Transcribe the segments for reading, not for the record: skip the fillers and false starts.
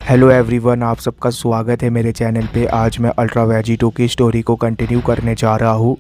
Hello everyone, आप सबका स्वागत है मेरे चैनल पे। आज मैं अल्ट्रा वेजिटो की स्टोरी को कंटिन्यू करने जा रहा हूँ।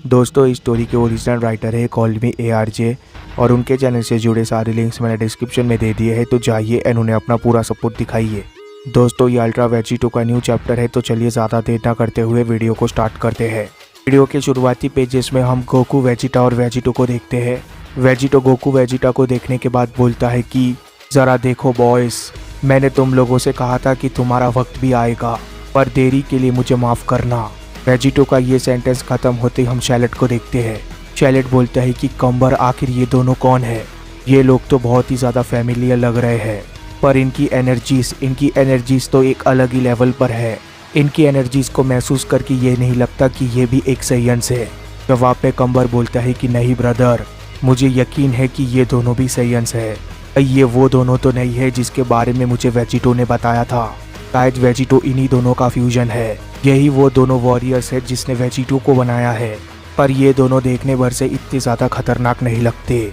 दोस्तों, इस स्टोरी के ओरिजिनल राइटर है कॉल मी ARJ और उनके चैनल से जुड़े सारे लिंक्स मैंने डिस्क्रिप्शन में दे दिए हैं, तो जाइए एंड उन्हें अपना पूरा सपोर्ट दिखाइए। दोस्तों, ये अल्ट्रा वेजिटो का न्यू चैप्टर है, तो चलिए ज़्यादा देर ना करते हुए वीडियो को स्टार्ट करते हैं। वीडियो के शुरुआती पेजेस में हम गोकू, वेजिटा और वेजिटो को देखते हैं। वेजिटो गोकू वेजिटा को देखने के बाद बोलता है कि ज़रा देखो बॉयज़, मैंने तुम लोगों से कहा था कि तुम्हारा वक्त भी आएगा, पर देरी के लिए मुझे माफ़ करना। वेजिटो का ये सेंटेंस ख़त्म होते ही हम शैलेट को देखते हैं। शैलेट बोलता है कि कंबर, आखिर ये दोनों कौन है? ये लोग तो बहुत ही ज़्यादा फैमिलियर लग रहे हैं, पर इनकी एनर्जीज तो एक अलग ही लेवल पर है। इनकी एनर्जीज को महसूस करके ये नहीं लगता कि ये भी एक सैयंस है। जवाब में कंबर बोलता है कि नहीं ब्रदर, मुझे यकीन है कि ये दोनों भी सैयंस है। ये वो दोनों तो नहीं है जिसके बारे में मुझे वेजिटो ने बताया था। शायद वेजिटो इन्हीं दोनों का फ्यूजन है। यही वो दोनों वॉरियर्स है जिसने वेजिटो को बनाया है, पर ये दोनों देखने भर से इतने ज़्यादा खतरनाक नहीं लगते।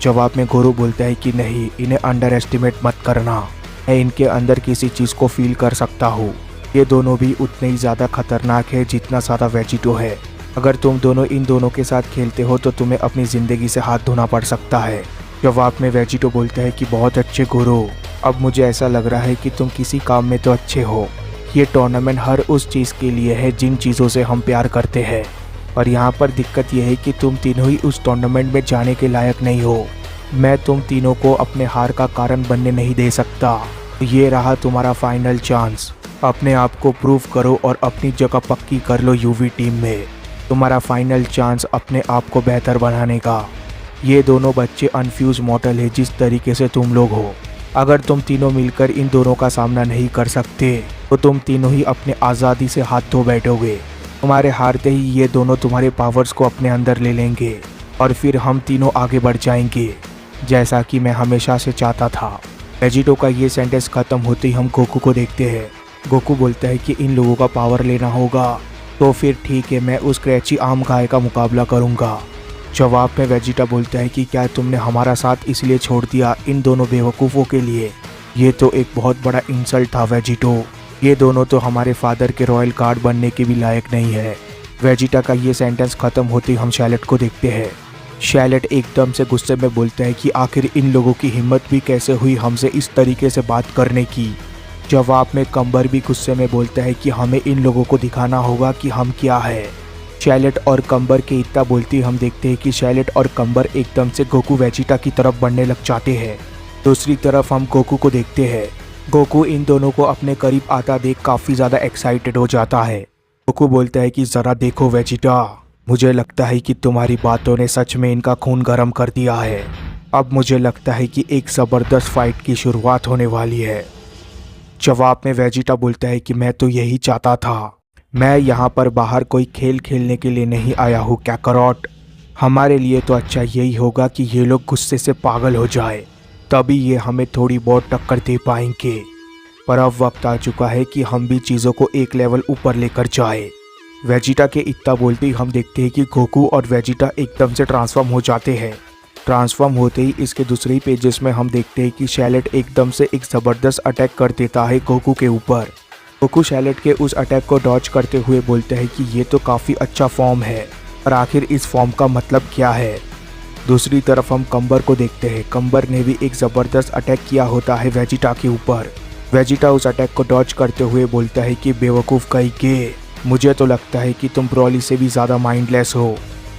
जवाब में गोरू बोलता है कि नहीं, इन्हें अंडर एस्टिमेट मत करना। मैं इनके अंदर किसी चीज़ को फील कर सकता हूँ। ये दोनों भी उतने ही ज़्यादा खतरनाक है जितना ज़्यादा वेजिटो है। अगर तुम दोनों इन दोनों के साथ खेलते हो तो तुम्हें अपनी ज़िंदगी से हाथ धोना पड़ सकता है। जवाब में वेजिटो बोलता है कि बहुत अच्छे गुरु, अब मुझे ऐसा लग रहा है कि तुम किसी काम में तो अच्छे हो। ये टूर्नामेंट हर उस चीज़ के लिए है जिन चीज़ों से हम प्यार करते हैं, और यहाँ पर दिक्कत यह है कि तुम तीनों ही उस टूर्नामेंट में जाने के लायक नहीं हो। मैं तुम तीनों को अपने हार का कारण बनने नहीं दे सकता। ये रहा तुम्हारा फाइनल चांस। अपने आप को प्रूव करो और अपनी जगह पक्की कर लो UV टीम में। तुम्हारा फाइनल चांस अपने आप को बेहतर बनाने का। ये दोनों बच्चे अनफ्यूज मॉडल है जिस तरीके से तुम लोग हो। अगर तुम तीनों मिलकर इन दोनों का सामना नहीं कर सकते तो तुम तीनों ही अपने आज़ादी से हाथ धो बैठोगे। तुम्हारे हारते ही ये दोनों तुम्हारे पावर्स को अपने अंदर ले लेंगे और फिर हम तीनों आगे बढ़ जाएंगे, जैसा कि मैं हमेशा से चाहता था। वेजिटो का ये सेंटेंस ख़त्म होते ही हम गोकू को देखते हैं। गोकू बोलता है कि इन लोगों का पावर लेना होगा, तो फिर ठीक है, मैं उस क्रैची आम गाय का मुकाबला करूँगा। जवाब में वेजिटा बोलता है कि क्या तुमने हमारा साथ इसलिए छोड़ दिया इन दोनों बेवकूफ़ों के लिए? ये तो एक बहुत बड़ा इंसल्ट था वेजिटो। ये दोनों तो हमारे फादर के रॉयल गार्ड बनने के भी लायक नहीं है। वेजिटा का ये सेंटेंस ख़त्म होते ही हम शैलेट को देखते हैं। शैलेट एकदम से गुस्से में बोलता है कि आखिर इन लोगों की हिम्मत भी कैसे हुई हमसे इस तरीके से बात करने की। जवाब में कंबर भी गुस्से में बोलता है कि हमें इन लोगों को दिखाना होगा कि हम क्या है। शैलेट और कंबर के इतना बोलते हम देखते हैं कि शैलेट और कंबर एकदम से गोकू वेजिटा की तरफ बढ़ने लग जाते हैं। दूसरी तरफ हम गोकू को देखते हैं। गोकू इन दोनों को अपने करीब आता देख काफ़ी ज़्यादा एक्साइटेड हो जाता है। गोकू बोलता है कि ज़रा देखो वेजिटा, मुझे लगता है कि तुम्हारी बातों ने सच में इनका खून गर्म कर दिया है। अब मुझे लगता है कि एक ज़बरदस्त फाइट की शुरुआत होने वाली है। जवाब में वेजिटा बोलता है कि मैं तो यही चाहता था। मैं यहाँ पर बाहर कोई खेल खेलने के लिए नहीं आया हूँ कैकरॉट। हमारे लिए तो अच्छा यही होगा कि ये लोग गुस्से से पागल हो जाए, तभी ये हमें थोड़ी बहुत टक्कर दे पाएंगे। पर अब वक्त आ चुका है कि हम भी चीज़ों को एक लेवल ऊपर लेकर जाए। वेजिटा के इतना बोलते ही हम देखते हैं कि गोकू और वेजिटा एकदम से ट्रांसफॉर्म हो जाते हैं। ट्रांसफॉर्म होते ही इसके दूसरे पेजेस में हम देखते हैं कि शैलेट एकदम से एक ज़बरदस्त अटैक कर देता है गोकू के ऊपर। गोकू शैलेट के उस अटैक को डॉज करते हुए बोलते हैं कि ये तो काफ़ी अच्छा फॉर्म है, पर आखिर इस फॉर्म का मतलब क्या है? दूसरी तरफ हम कंबर को देखते हैं। कंबर ने भी एक ज़बरदस्त अटैक किया होता है वेजिटा के ऊपर। वेजिटा उस अटैक को डॉज करते हुए बोलता है कि बेवकूफ़ कहीं के, मुझे तो लगता है कि तुम ब्रॉली से भी ज़्यादा माइंडलेस हो।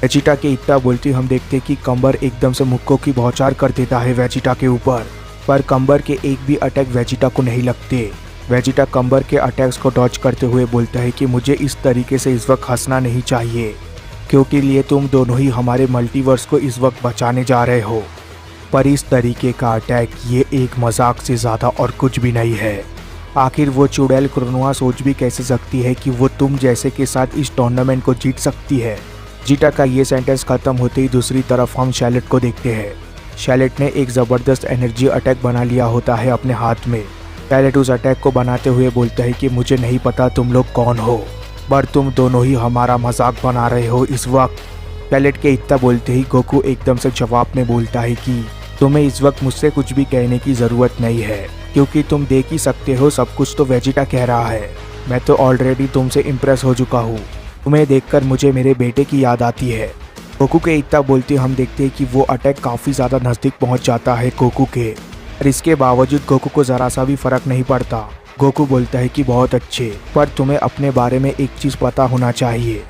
वेजिटा के इतना बोलते हम देखते हैं कि कंबर एकदम से मुक्कों की बौछार कर देता है वेजिटा के ऊपर, पर कंबर के एक भी अटैक वेजिटा को नहीं लगते। वेजिटा कंबर के अटैक्स को डॉज करते हुए बोलता है कि मुझे इस तरीके से इस वक्त हंसना नहीं चाहिए, क्योंकि लिए तुम दोनों ही हमारे मल्टीवर्स को इस वक्त बचाने जा रहे हो। पर इस तरीके का अटैक ये एक मजाक से ज़्यादा और कुछ भी नहीं है। आखिर वो चुड़ैल क्रोनोआ सोच भी कैसे सकती है कि वो तुम जैसे के साथ इस टूर्नामेंट को जीत सकती है। जीटा का ये सेंटेंस ख़त्म होते ही दूसरी तरफ हम शैलेट को देखते हैं। शैलेट ने एक ज़बरदस्त एनर्जी अटैक बना लिया होता है अपने हाथ में। शैलेट उस अटैक को बनाते हुए बोलता है कि मुझे नहीं पता तुम लोग कौन हो, पर तुम दोनों ही हमारा मजाक बना रहे हो इस वक्त। शैलेट के इतना बोलते ही गोकू एकदम से जवाब में बोलता है कि तुम्हें इस वक्त मुझसे कुछ भी कहने की जरूरत नहीं है, क्योंकि तुम देख ही सकते हो सब कुछ तो वेजिटा कह रहा है। मैं तो ऑलरेडी तुमसे इम्प्रेस हो चुका हूँ। तुम्हें देखकर मुझे मेरे बेटे की याद आती है। गोकू के इतना बोलते हम देखते हैं कि वो अटैक काफी ज्यादा नजदीक पहुंच जाता है गोकू के, और इसके बावजूद गोकू को जरा सा भी फर्क नहीं पड़ता। गोकू बोलता है कि बहुत अच्छे, पर तुम्हें अपने बारे में एक चीज पता होना चाहिए।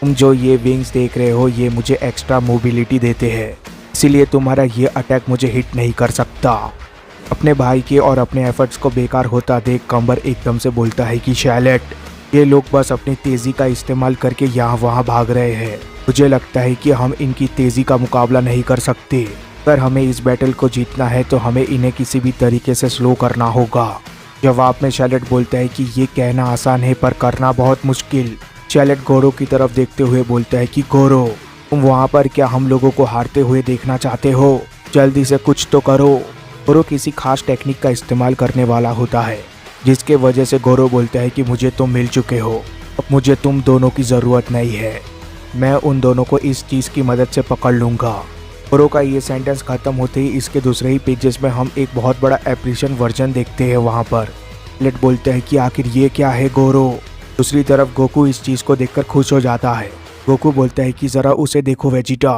तुम जो ये विंग्स देख रहे हो ये मुझे एक्स्ट्रा मोबिलिटी देते हैं, इसीलिए तुम्हारा ये अटैक मुझे हिट नहीं कर सकता। अपने भाई के और अपने एफर्ट्स को बेकार होता देख कंबर एकदम से बोलता है कि शैलेट, ये लोग बस अपनी तेजी का इस्तेमाल करके यहाँ वहाँ भाग रहे हैं। मुझे लगता है कि हम इनकी तेजी का मुकाबला नहीं कर सकते। अगर हमें इस बैटल को जीतना है तो हमें इन्हें किसी भी तरीके से स्लो करना होगा। जवाब में शैलेट बोलता है कि ये कहना आसान है पर करना बहुत मुश्किल। शैलेट गोरो की तरफ देखते हुए बोलता है कि गोरो, तुम वहाँ पर क्या हम लोगों को हारते हुए देखना चाहते हो? जल्दी से कुछ तो करो। गोरो किसी खास टेक्निक का इस्तेमाल करने वाला होता है, जिसके वजह से गोरो बोलता है कि मुझे तुम मिल चुके हो, अब मुझे तुम दोनों की ज़रूरत नहीं है। मैं उन दोनों को इस चीज़ की मदद से पकड़ लूँगा। गोरो का ये सेंटेंस खत्म होते ही इसके दूसरे ही पेजेस में हम एक बहुत बड़ा एप्रिशिएशन वर्जन देखते हैं। वहाँ पर शैलेट बोलता है कि आखिर ये क्या है गोरो। दूसरी तरफ गोकू इस चीज़ को देखकर खुश हो जाता है। गोकू बोलता है कि ज़रा उसे देखो वेजिटा,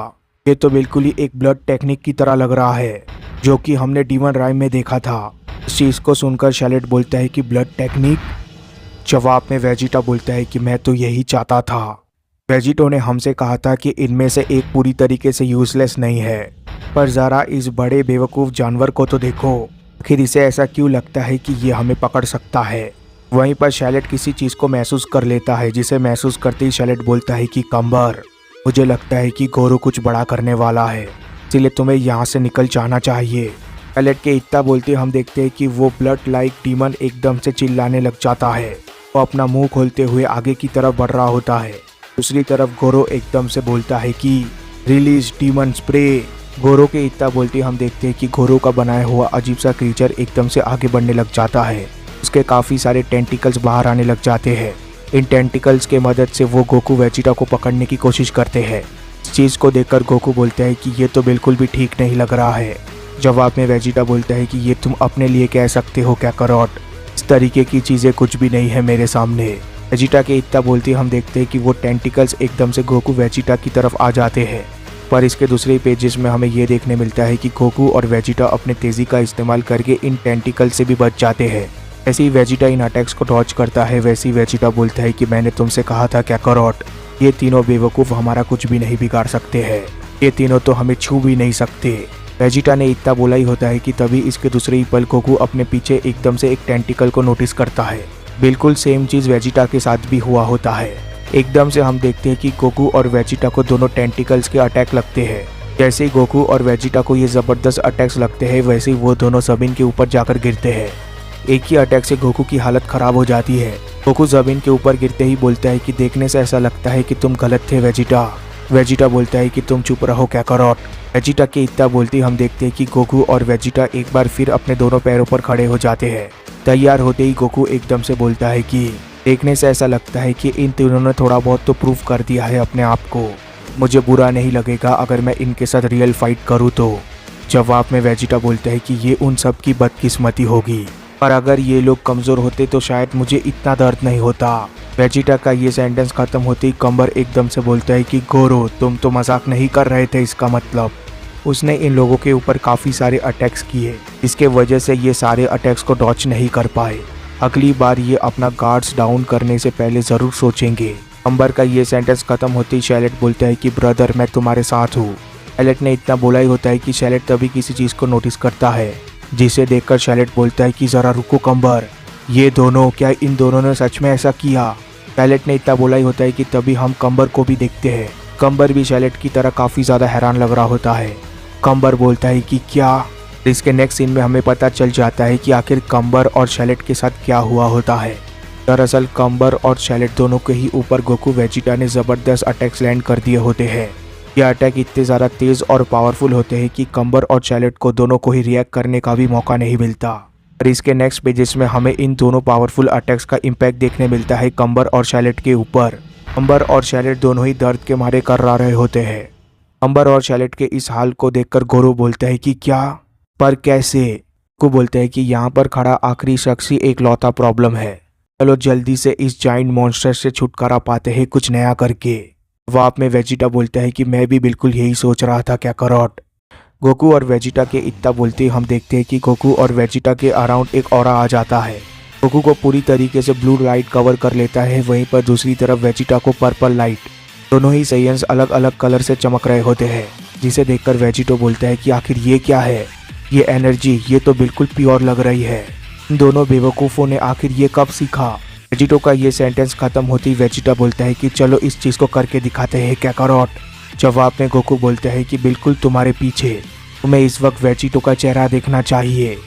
ये तो बिल्कुल ही एक ब्लड टेक्निक की तरह लग रहा है, जो कि हमने डीमन राइम में देखा था। इस चीज़ को सुनकर शैलेट बोलता है कि ब्लड टेक्निक? जवाब में वेजिटा बोलता है कि मैं तो यही चाहता था। वेजिटो ने हमसे कहा था कि इनमें से एक पूरी तरीके से यूजलेस नहीं है, पर ज़रा इस बड़े बेवकूफ़ जानवर को तो देखो, आखिर इसे ऐसा क्यों लगता है कि ये हमें पकड़ सकता है। वहीं पर शैलेट किसी चीज़ को महसूस कर लेता है, जिसे महसूस करते ही शैलेट बोलता है कि कंबर, मुझे लगता है कि गोरो कुछ बड़ा करने वाला है, इसलिए तुम्हें यहाँ से निकल जाना चाहिए। शैलेट के इतना बोलते हम देखते हैं कि वो ब्लड लाइक डीमन एकदम से चिल्लाने लग जाता है। वो अपना मुंह खोलते हुए आगे की तरफ बढ़ रहा होता है। दूसरी तरफ गोरो एकदम से बोलता है कि रिलीज डीमन स्प्रे। गोरो के इतना बोलते हम देखते हैं कि गोरो का बनाया हुआ अजीब सा क्रीचर एकदम से आगे बढ़ने लग जाता है। उसके काफ़ी सारे टेंटिकल्स बाहर आने लग जाते हैं। इन टेंटिकल्स के मदद से वो गोकू वेजिटा को पकड़ने की कोशिश करते हैं। इस चीज़ को देखकर गोकू बोलता है कि ये तो बिल्कुल भी ठीक नहीं लग रहा है। जवाब में वेजिटा बोलता है कि ये तुम अपने लिए कह सकते हो काकारोट, इस तरीके की चीज़ें कुछ भी नहीं है मेरे सामने। वेजिटा के इतना बोलते हम देखते हैं कि वो टेंटिकल्स एकदम से गोकू वेजिटा की तरफ आ जाते हैं, पर इसके दूसरे पेजेस में हमें ये देखने मिलता है कि गोकू और वेजिटा अपने तेज़ी का इस्तेमाल करके इन टेंटिकल्स से भी बच जाते हैं। ऐसे ही वेजिटा इन अटैक्स को डॉज करता है। वैसे ही वेजिटा बोलता है कि मैंने तुमसे कहा था काकारोट, ये तीनों बेवकूफ़ हमारा कुछ भी नहीं बिगाड़ सकते हैं, ये तीनों तो हमें छू भी नहीं सकते। वेजिटा ने इतना बोला ही होता है कि तभी इसके दूसरे ही पल गोकू अपने पीछे एकदम से एक टेंटिकल को नोटिस करता है। बिल्कुल सेम चीज़ वेजिटा के साथ भी हुआ होता है। एकदम से हम देखते हैं कि गोकू और वेजिटा को दोनों टेंटिकल्स के अटैक लगते हैं। जैसे ही गोकू और वेजिटा को ये ज़बरदस्त अटैक्स लगते हैं, वैसे ही वो दोनों ज़मीन के ऊपर जाकर गिरते हैं। एक ही अटैक से गोकू की हालत ख़राब हो जाती है। गोकू ज़मीन के ऊपर गिरते ही बोलता है कि देखने से ऐसा लगता है कि तुम गलत थे वेजिटा। वेजिटा बोलता है कि तुम चुप रहो काकारोट। वेजिटा के इतना बोलते हम देखते हैं कि गोकू और वेजिटा एक बार फिर अपने दोनों पैरों पर खड़े हो जाते हैं। तैयार होते ही गोकू एकदम से बोलता है कि देखने से ऐसा लगता है कि इन तीनों ने थोड़ा बहुत तो प्रूव कर दिया है अपने आप को। मुझे बुरा नहीं लगेगा अगर मैं इनके साथ रियल फाइट करूँ तो। जवाब में वेजिटा बोलता है कि ये उन सब की बदकिस्मती होगी, पर अगर ये लोग कमज़ोर होते तो शायद मुझे इतना दर्द नहीं होता। वेजिटा का ये सेंटेंस खत्म होते ही कंबर एकदम से बोलता है कि गोरो, तुम तो मजाक नहीं कर रहे थे। इसका मतलब उसने इन लोगों के ऊपर काफ़ी सारे अटैक्स किए, इसके वजह से ये सारे अटैक्स को डॉच नहीं कर पाए। अगली बार ये अपना गार्ड्स डाउन करने से पहले ज़रूर सोचेंगे। कंबर का ये सेंटेंस खत्म होते ही शैलेट बोलता है कि ब्रदर, मैं तुम्हारे साथ हूँ। शैलेट ने इतना बोला ही होता है कि शैलेट तभी किसी चीज़ को नोटिस करता है, जिसे देखकर शैलेट बोलता है कि ज़रा रुको कंबर, ये दोनों, क्या इन दोनों ने सच में ऐसा किया? शैलेट ने इतना बोला ही होता है कि तभी हम कंबर को भी देखते हैं। कंबर भी शैलेट की तरह काफ़ी ज़्यादा हैरान लग रहा होता है। कंबर बोलता है कि क्या? इसके नेक्स्ट सीन में हमें पता चल जाता है कि आखिर कंबर और शैलेट के साथ क्या हुआ होता है। दरअसल कंबर और शैलेट दोनों के ही ऊपर गोकू वेजिटा ने ज़बरदस्त अटैक्स लैंड कर दिए होते हैं। ये अटैक इतने ज़्यादा तेज़ और पावरफुल होते हैं कि कंबर और शैलेट को दोनों को ही रिएक्ट करने का भी मौका नहीं मिलता। और इसके नेक्स्ट पेजेस में हमें इन दोनों पावरफुल अटैक्स का इम्पैक्ट देखने मिलता है कंबर और शैलेट के ऊपर। कंबर और शैलेट दोनों ही दर्द के मारे कर्रा रहे होते हैं। अंबर और शैलेट के इस हाल को देखकर गोरू बोलता है कि क्या, पर कैसे? को बोलता है कि यहाँ पर खड़ा आखिरी शख्स ही एक लौता प्रॉब्लम है। चलो जल्दी से इस जाइंट मॉन्स्टर से छुटकारा पाते हैं कुछ नया करके। जवाब में वेजिटा बोलता है कि मैं भी बिल्कुल यही सोच रहा था काकारोट। गोकू और वेजिटा के इतना बोलते ही हम देखते हैं कि गोकू और वेजिटा के अराउंड एक ऑरा आ जाता है। गोकू को पूरी तरीके से ब्लू लाइट कवर कर लेता है, वहीं पर दूसरी तरफ वेजिटा को पर्पल लाइट। दोनों ही साइयंस अलग अलग कलर से चमक रहे होते हैं, जिसे देखकर वेजिटो बोलता है कि आखिर ये क्या है? ये एनर्जी, ये तो बिल्कुल प्योर लग रही है। इन दोनों बेवकूफ़ों ने आखिर ये कब सीखा? वेजिटो का ये सेंटेंस खत्म होती वेजिटा बोलता है कि चलो इस चीज़ को करके दिखाते हैं काकारोट। जवाब में गोकू बोलता है कि बिल्कुल तुम्हारे पीछे। तुम्हें इस वक्त वेजिटो का चेहरा देखना चाहिए।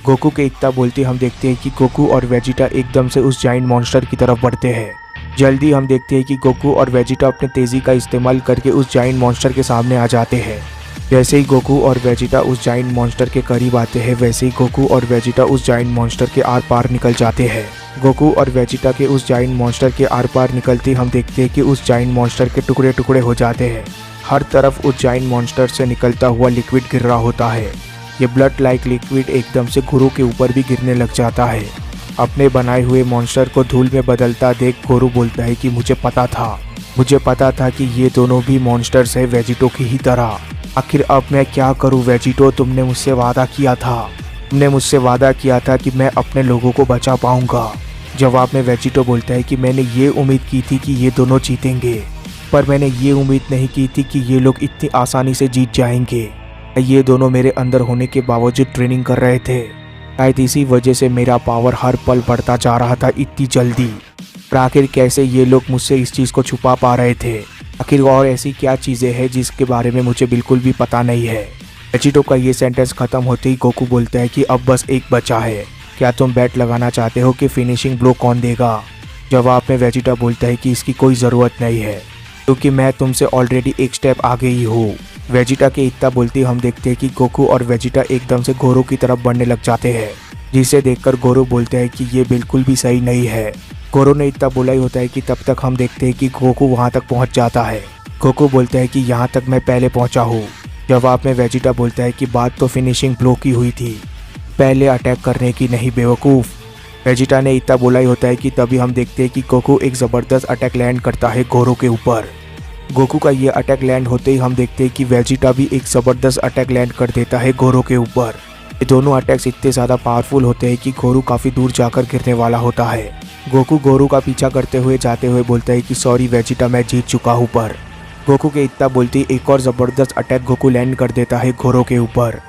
गोकू के इतना बोलते हम देखते हैं कि गोकू और वेजिटा एकदम से उस जाइंट मॉन्स्टर की तरफ बढ़ते हैं। जल्दी हम देखते हैं कि गोकू और वेजिटा अपने तेज़ी का इस्तेमाल करके उस जाइंट मॉन्स्टर के सामने आ जाते हैं। जैसे ही गोकू और वेजिटा उस जाइंट मॉन्स्टर के करीब आते हैं, वैसे ही गोकू और वेजिटा उस जाइंट मॉन्स्टर के आर पार निकल जाते हैं। गोकू और वेजिटा के उस जाइंट मॉन्स्टर के आर पार निकलते हम देखते हैं कि उस जाइंट मॉन्स्टर के टुकड़े टुकड़े हो जाते हैं। हर तरफ उस जाइंट मॉन्स्टर से निकलता हुआ लिक्विड गिर रहा होता है। ये ब्लड लाइक लिक्विड एकदम से गोरू के ऊपर भी गिरने लग जाता है। अपने बनाए हुए मॉन्स्टर को धूल में बदलता देख गोरू बोलता है कि मुझे पता था कि ये दोनों भी मॉन्स्टर्स है वेजिटो की ही तरह। आखिर अब मैं क्या करूं वेजिटो? तुमने मुझसे वादा किया था कि मैं अपने लोगों को बचा पाऊंगा। जवाब में वेजिटो बोलता है कि मैंने ये उम्मीद की थी कि ये दोनों जीतेंगे, पर मैंने ये उम्मीद नहीं की थी कि ये लोग इतनी आसानी से जीत जाएंगे। ये दोनों मेरे अंदर होने के बावजूद ट्रेनिंग कर रहे थे, शायद इसी वजह से मेरा पावर हर पल बढ़ता जा रहा था इतनी जल्दी। पर आखिर कैसे ये लोग मुझसे इस चीज़ को छुपा पा रहे थे? आखिर और ऐसी क्या चीज़ें हैं जिसके बारे में मुझे बिल्कुल भी पता नहीं है। वेजिटो का ये सेंटेंस खत्म होते ही गोकू बोलता है कि अब बस एक बचा है। क्या तुम बैट लगाना चाहते हो कि फिनिशिंग ब्लो कौन देगा? जवाब में वेजिटा बोलता है कि इसकी कोई ज़रूरत नहीं है, क्योंकि मैं तुमसे ऑलरेडी एक स्टेप आगे ही हूँ। वेजिटा के इतना बोलते ही हम देखते हैं कि गोकू और वेजिटा एकदम से गोरू की तरफ बढ़ने लग जाते हैं, जिसे देखकर गोरू बोलते हैं कि ये बिल्कुल भी सही नहीं है। गोरू ने इतना बोला ही होता है कि तब तक हम देखते हैं कि गोकू वहाँ तक पहुँच जाता है। गोकू बोलता है कि यहाँ तक मैं पहले पहुँचा हूँ। जवाब में वेजिटा बोलता है कि बात तो फिनिशिंग ब्लो की हुई थी, पहले अटैक करने की नहीं बेवकूफ़। वेजिटा ने इतना बोला ही होता है कि तभी हम देखते हैं कि गोकू एक ज़बरदस्त अटैक लैंड करता है गोरू के ऊपर। गोकू का ये अटैक लैंड होते ही हम देखते हैं कि वेजिटा भी एक ज़बरदस्त अटैक लैंड कर देता है गोरू के ऊपर। ये दोनों अटैक्स इतने ज़्यादा पावरफुल होते हैं कि गोरू काफ़ी दूर जाकर गिरने वाला होता है। गोकू गोरू का पीछा करते हुए जाते हुए बोलता है कि सॉरी वेजिटा, मैं जीत चुका हूँ। पर गोकू के इतना बोलते ही एक और ज़बरदस्त अटैक गोकू लैंड कर देता है गोरू के ऊपर।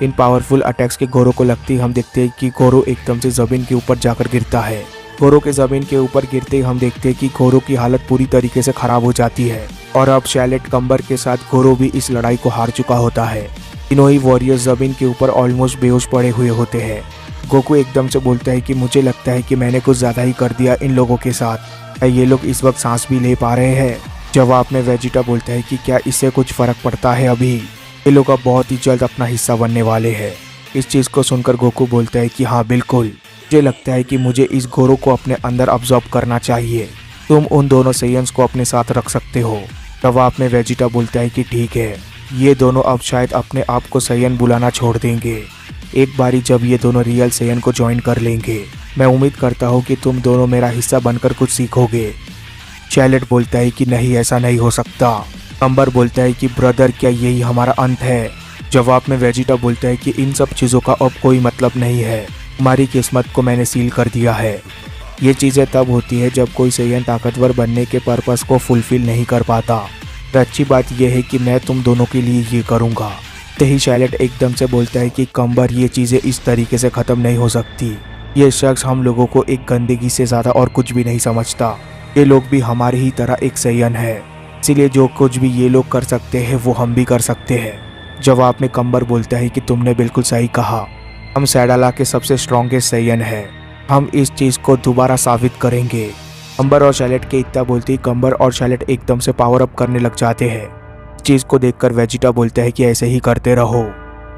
इन पावरफुल अटैक्स के गोरू को लगती हम देखते हैं कि गोरू एकदम से ज़मीन के ऊपर जाकर गिरता है। गोरू के ज़मीन के ऊपर गिरते ही हम देखते हैं कि गोरू की हालत पूरी तरीके से ख़राब हो जाती है और अब शैलेट कंबर के साथ गोरू भी इस लड़ाई को हार चुका होता है। तीनों ही वॉरियर्स ज़मीन के ऊपर ऑलमोस्ट बेहोश पड़े हुए होते हैं। गोकू एकदम से बोलता है कि मुझे लगता है कि मैंने कुछ ज़्यादा ही कर दिया इन लोगों के साथ। ये लोग इस वक्त सांस भी ले पा रहे हैं? जवाब में वेजिटा बोलता है कि क्या इससे कुछ फ़र्क पड़ता है? अभी ये लोग अब बहुत ही जल्द अपना हिस्सा बनने वाले हैं। इस चीज़ को सुनकर गोकू बोलता है कि हाँ बिल्कुल, मुझे लगता है कि मुझे इस गोरू को अपने अंदर अब्जॉर्ब करना चाहिए। तुम उन दोनों सेयंस को अपने साथ रख सकते हो। जवाब में वेजिटा बोलता है कि ठीक है। ये दोनों अब शायद अपने आप को सेयन बुलाना छोड़ देंगे एक बारी जब ये दोनों रियल सेयन को ज्वाइन कर लेंगे। मैं उम्मीद करता हूँ कि तुम दोनों मेरा हिस्सा बनकर कुछ सीखोगे। शैलेट बोलता है कि नहीं, ऐसा नहीं हो सकता। कंबर बोलता है कि ब्रदर, क्या यही हमारा अंत है? जवाब में वेजिटा बोलता है कि इन सब चीज़ों का अब कोई मतलब नहीं है। हमारी किस्मत को मैंने सील कर दिया है। ये चीज़ें तब होती है जब कोई सेयन ताकतवर बनने के पर्पस को फुलफिल नहीं कर पाता। तो अच्छी बात यह है कि मैं तुम दोनों के लिए ये करूँगा। तभी शैलेट एकदम से बोलता है कि कंबर, ये चीज़ें इस तरीके से ख़त्म नहीं हो सकती। ये शख्स हम लोगों को एक गंदगी से ज़्यादा और कुछ भी नहीं समझता। ये लोग भी हमारी ही तरह एक सेयन है, इसीलिए जो कुछ भी ये लोग कर सकते हैं वो हम भी कर सकते हैं। जवाब में कंबर बोलता है कि तुमने बिल्कुल सही कहा। हम सैडाला के सबसे स्ट्रॉन्गेस्ट सेयन हैं। हम इस चीज़ को दोबारा साबित करेंगे। कंबर और शैलेट के इतना बोलते ही कंबर और शैलेट एकदम से पावर अप करने लग जाते हैं। इस चीज़ को देखकर वेजिटा बोलता है कि ऐसे ही करते रहो।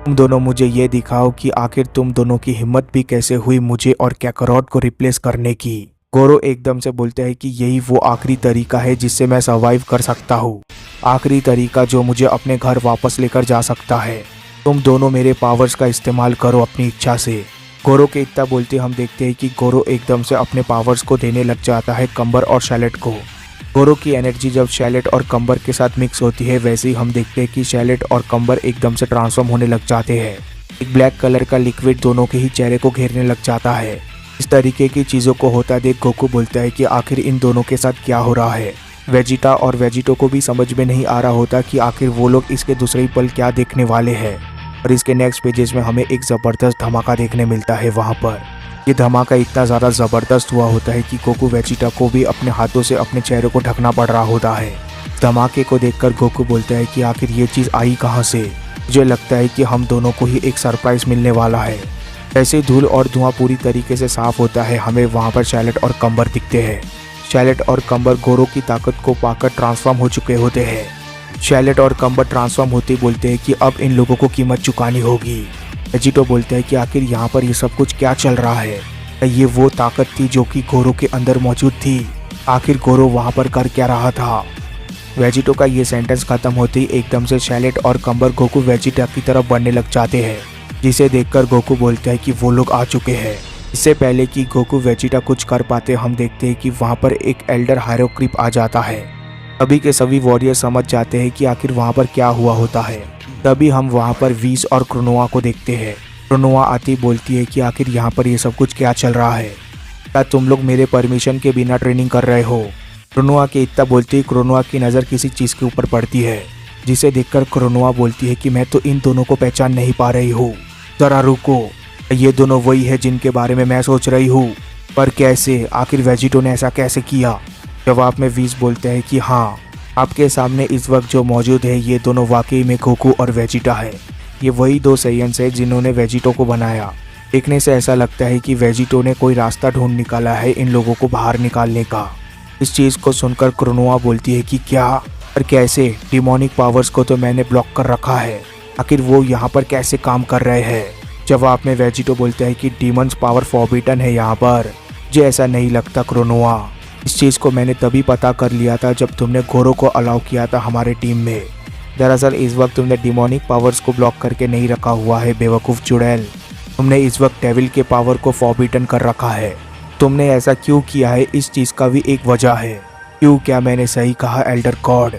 तुम दोनों मुझे ये दिखाओ कि आखिर तुम दोनों की हिम्मत भी कैसे हुई मुझे और काकारोट को रिप्लेस करने की। गोरू एकदम से बोलता है कि यही वो आखिरी तरीका है जिससे मैं सर्वाइव कर सकता हूँ। आखिरी तरीका जो मुझे अपने घर वापस लेकर जा सकता है। तुम दोनों मेरे पावर्स का इस्तेमाल करो अपनी इच्छा से। गोरो के इतना बोलते हम देखते हैं कि गोरो एकदम से अपने पावर्स को देने लग जाता है कंबर और शैलेट को। गोरो की एनर्जी जब शैलेट और कंबर के साथ मिक्स होती है, वैसे ही हम देखते हैं कि शैलेट और कंबर एकदम से ट्रांसफॉर्म होने लग जाते हैं। एक ब्लैक कलर का लिक्विड दोनों के ही चेहरे को घेरने लग जाता है। इस तरीके की चीज़ों को होता देख गोकू बोलता है कि आखिर इन दोनों के साथ क्या हो रहा है। वेजिटा और वेजिटो को भी समझ में नहीं आ रहा होता कि आखिर वो लोग इसके दूसरे ही पल क्या देखने वाले हैं। और इसके नेक्स्ट पेजेस में हमें एक ज़बरदस्त धमाका देखने मिलता है। वहाँ पर ये धमाका इतना ज़्यादा ज़बरदस्त हुआ होता है कि गोकू वेजिटा को भी अपने हाथों से अपने चेहरे को ढकना पड़ रहा होता है। धमाके को देखकर गोकू बोलता है कि आखिर ये चीज़ आई कहाँ से। मुझे लगता है कि हम दोनों को ही एक सरप्राइज मिलने वाला है। ऐसे धूल और धुआं पूरी तरीके से साफ होता है। हमें वहाँ पर शैलेट और कंबर दिखते हैं। शैलेट और कंबर गोरो की ताकत को पाकर ट्रांसफॉर्म हो चुके होते हैं। शैलेट और कंबर ट्रांसफॉर्म होते ही बोलते हैं कि अब इन लोगों को कीमत चुकानी होगी। वेजिटो बोलते हैं कि आखिर यहाँ पर ये सब कुछ क्या चल रहा है। ये वो ताकत थी जो कि गोरो के अंदर मौजूद थी। आखिर गोरो वहाँ पर कर क्या रहा था। वेजिटो का ये सेंटेंस खत्म होते ही एकदम से शैलेट और कंबर गोकू वेजिटा की तरफ बढ़ने लग जाते हैं, जिसे देखकर गोकू बोलता है कि वो लोग आ चुके हैं। इससे पहले कि गोकू वेजिटा कुछ कर पाते हम देखते हैं कि वहाँ पर एक एल्डर हायरोक्रिप आ जाता है। अभी के सभी वॉरियर समझ जाते हैं कि आखिर वहाँ पर क्या हुआ होता है। तभी हम वहाँ पर वीस और क्रोनोआ को देखते हैं। क्रोनोआ आती बोलती है कि आखिर यहाँ पर ये सब कुछ क्या चल रहा है। क्या तुम लोग मेरे परमिशन के बिना ट्रेनिंग कर रहे हो। क्रोनोआ के इतना बोलती है क्रोनोआ की नज़र किसी चीज़ के ऊपर पड़ती है, जिसे देखकर क्रोनोआ बोलती है कि मैं तो इन दोनों को पहचान नहीं पा रही हूँ। जरा रुको, ये दोनों वही है जिनके बारे में मैं सोच रही हूँ। पर कैसे, आखिर वेजिटो ने ऐसा कैसे किया। जवाब में वीस बोलते हैं कि हाँ, आपके सामने इस वक्त जो मौजूद है ये दोनों वाकई में गोकू और वेजिटा है। ये वही दो साइयंस है जिन्होंने वेजिटो को बनाया। देखने से ऐसा लगता है कि वेजिटो ने कोई रास्ता ढूंढ निकाला है इन लोगों को बाहर निकालने का। इस चीज़ को सुनकर क्रोनोआ बोलती है कि क्या, पर कैसे, डिमोनिक पावर्स को तो मैंने ब्लॉक कर रखा है। आखिर वो यहाँ पर कैसे काम कर रहे हैं। जवाब में वेजिटो बोलता है कि डीमंस पावर फॉरबिडन है यहाँ पर। मुझे ऐसा नहीं लगता क्रोनोआ। इस चीज़ को मैंने तभी पता कर लिया था जब तुमने गोरो को अलाउ किया था हमारे टीम में। दरअसल इस वक्त तुमने डिमोनिक पावर्स को ब्लॉक करके नहीं रखा हुआ है बेवकूफ़ चुड़ैल। तुमने इस वक्त डेविल के पावर को फॉरबिडन कर रखा है। तुमने ऐसा क्यों किया है, इस चीज़ का भी एक वजह है। क्यों, क्या मैंने सही कहा एल्डर गॉड।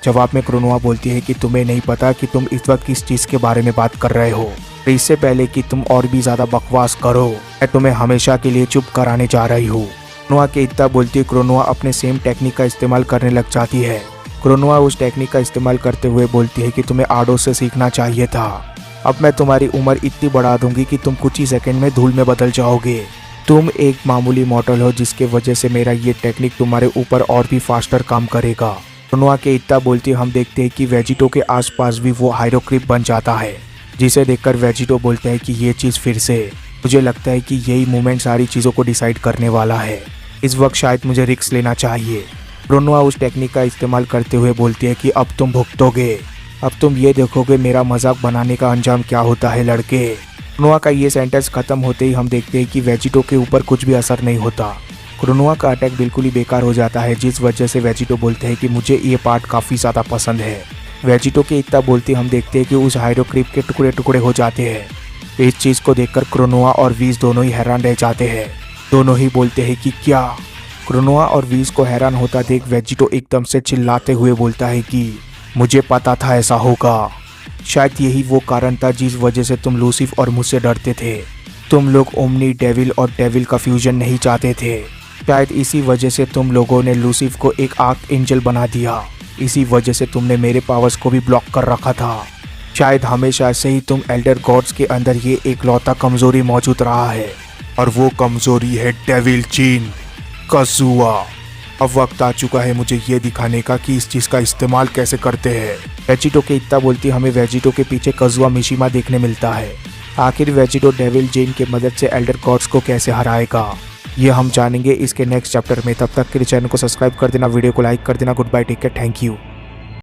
जवाब में क्रोनोआ बोलती है कि तुम्हें नहीं पता कि तुम इस वक्त किस चीज़ के बारे में बात कर रहे हो। इससे पहले कि तुम और भी ज़्यादा बकवास करो, मैं तुम्हें हमेशा के लिए चुप कराने जा रही हूँ। क्रोनोआ के इतना बोलती क्रोनोआ अपने सेम टेक्निक का इस्तेमाल करने लग जाती है। क्रोनोआ उस टेक्निक का इस्तेमाल करते हुए बोलती है कि तुम्हें आडो से सीखना चाहिए था। अब मैं तुम्हारी उम्र इतनी बढ़ा दूंगी कि तुम कुछ ही सेकंड में धूल में बदल जाओगे। तुम एक मामूली मॉडल हो जिसके वजह से मेरा ये टेक्निक तुम्हारे ऊपर और भी फास्टर काम करेगा। क्रोनोआ के इतना बोलती हम देखते हैं कि वेजिटो के आसपास भी वो हायरोक्रिप बन जाता है, जिसे देखकर वेजिटो बोलता है कि ये चीज़ फिर से, मुझे लगता है कि यही मोमेंट सारी चीज़ों को डिसाइड करने वाला है। इस वक्त शायद मुझे रिस्क लेना चाहिए। क्रोनोआ उस टेक्निक का इस्तेमाल करते हुए बोलती है कि अब तुम भुगतोगे। अब तुम ये देखोगे मेरा मजाक बनाने का अंजाम क्या होता है लड़के। क्रोनोआ का ये सेंटेंस खत्म होते ही हम देखते हैं कि वेजिटो के ऊपर कुछ भी असर नहीं होता। क्रोनोआ का अटैक बिल्कुल ही बेकार हो जाता है, जिस वजह से वेजिटो बोलते हैं कि मुझे ये पार्ट काफ़ी ज़्यादा पसंद है। वेजिटो के इतना बोलते हम देखते हैं कि उस हायरोक्रिप के टुकड़े टुकड़े हो जाते हैं। इस चीज़ को देखकर क्रोनोआ और वीस दोनों ही हैरान रह जाते हैं। दोनों ही बोलते हैं कि क्या। क्रोनोआ और वीस को हैरान होता देख वेजिटो एकदम से चिल्लाते हुए बोलता है कि मुझे पता था ऐसा होगा। शायद यही वो कारण था जिस वजह से तुम लूसिफ और मुझसे डरते थे। तुम लोग ओमनी डेविल और डेविल का फ्यूजन नहीं चाहते थे। शायद इसी वजह से तुम लोगों ने लूसिफ को एक आर्क एंजल बना दिया। इसी वजह से तुमने मेरे पावर्स को भी ब्लॉक कर रखा था। शायद हमेशा से ही तुम एल्डर गॉड्स के अंदर ये एकलौता कमजोरी मौजूद रहा है, और वो कमजोरी है डेविल जीन काजुआ। अब वक्त आ चुका है मुझे ये दिखाने का कि इस चीज़ का इस्तेमाल कैसे करते हैं। वेजिटो के इतना बोलती हमें वेजिटो के पीछे काजुआ मिशिमा देखने मिलता है। आखिर वेजिटो डेविल जीन के मदद से एल्डर गॉड्स को कैसे हराएगा, ये हम जानेंगे इसके नेक्स्ट चैप्टर में। तब तक के लिए चैनल को सब्सक्राइब कर देना, वीडियो को लाइक कर देना। Goodbye, take care, thank you.